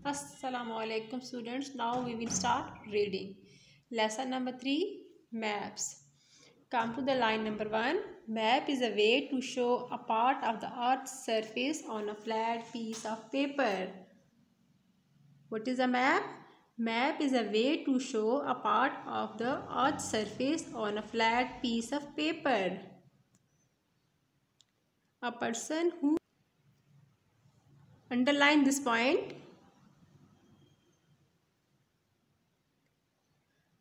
Assalamualaikum students. Now we will start reading. Lesson number 3, maps. Come to the line number 1. Map is a way to show a part of the earth's surface on a flat piece of paper. What is a map? Map is a way to show a part of the earth's surface on a flat piece of paper. A person who underline this point.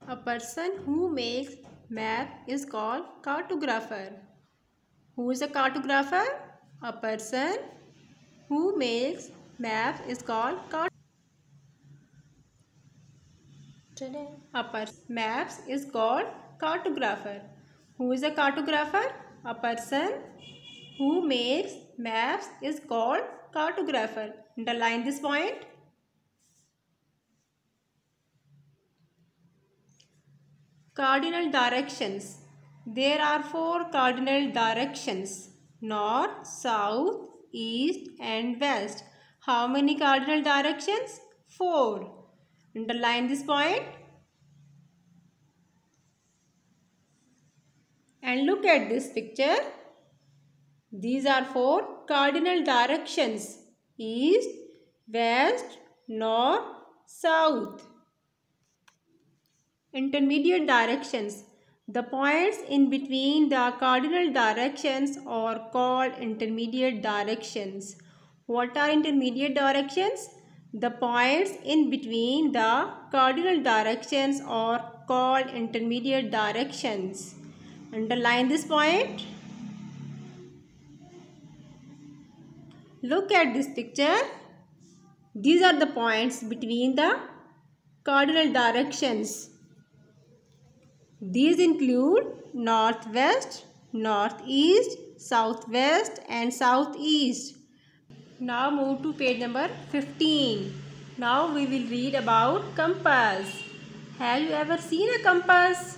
A person who makes map is called cartographer. Who is a cartographer? A person who makes map is called maps is called cartographer. Who is a cartographer? A person who makes maps is called cartographer. Underline this point. Cardinal directions. There are 4 cardinal directions: north, south, east and west. How many cardinal directions? 4. Underline this point. And look at this picture. These are 4 cardinal directions: east, west, north, south. Intermediate directions. The points in between the cardinal directions are called intermediate directions. What are intermediate directions? The points in between the cardinal directions are called intermediate directions. Underline this point. Look at this picture. These are the points between the cardinal directions. These include northwest, northeast, southwest and southeast. Now move to page number 15. Now we will read about compass. Have you ever seen a compass?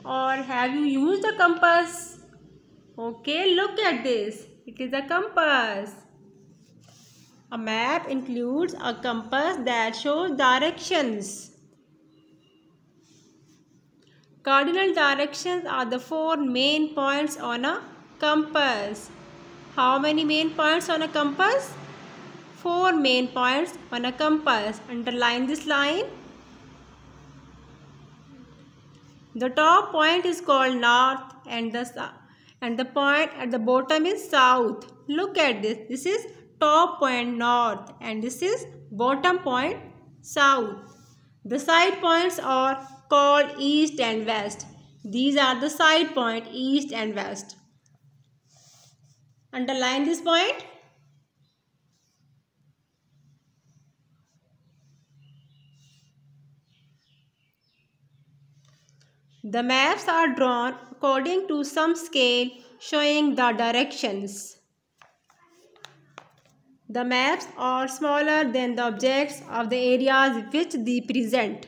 Or have you used a compass? Okay, look at this. It is a compass. A map includes a compass that shows directions. Cardinal directions are the 4 main points on a compass. How many main points on a compass? 4 main points on a compass. Underline this line. The top point is called north and the point at the bottom is south. Look at this. This is top point north and this is bottom point south. The side points are called east and west. These are the side point east and west. Underline this point. The maps are drawn according to some scale showing the directions. The maps are smaller than the objects of the areas which they present.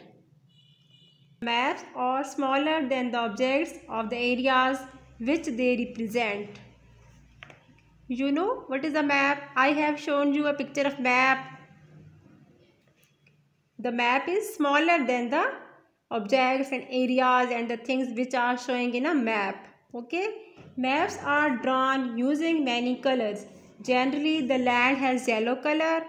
Maps are smaller than the objects of the areas which they represent. You know what is a map? I have shown you a picture of map. The map is smaller than the objects and areas and the things which are showing in a map. Okay? Maps are drawn using many colors. Generally, the land has yellow color,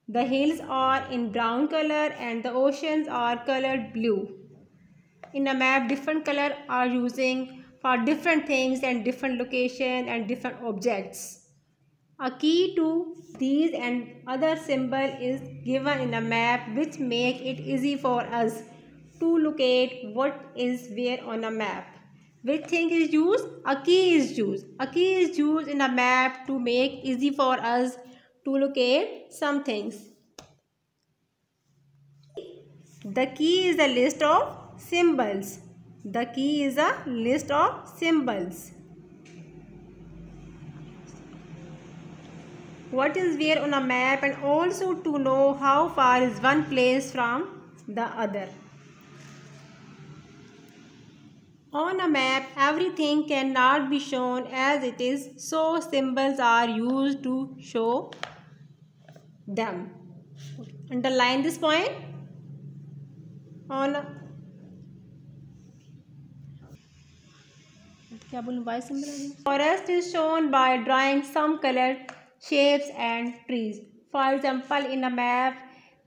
the hills are in brown color and the oceans are colored blue. In a map, different colors are using for different things and different locations and different objects. A key to these and other symbols is given in a map which make it easy for us to locate what is where on a map. Which thing is used? A key is used. A key is used in a map to make easy for us to locate some things. The key is a list of symbols. The key is a list of symbols. What is where on a map and also to know how far is one place from the other. On a map, everything cannot be shown as it is, so symbols are used to show them. Underline this point on क्या बोलूँ y symbol. Forest is shown by drawing some colored shapes and trees. For example, in a map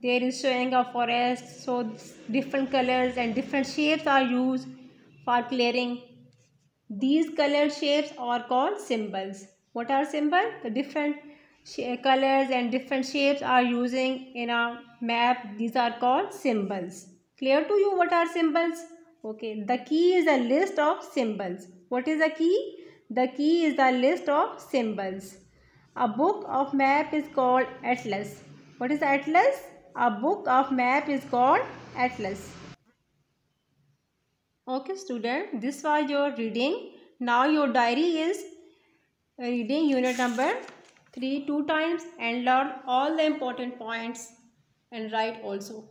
there is showing a forest, so different colors and different shapes are used for clearing. These colored shapes are called symbols. What are symbols? The different colors and different shapes are using in a map. These are called symbols. Clear to you what are symbols? Okay, the key is a list of symbols. What is the key? The key is the list of symbols. A book of map is called atlas. What is atlas? A book of map is called atlas. Okay student, this was your reading. Now your diary is reading unit number 3 2 times and learn all the important points and write also.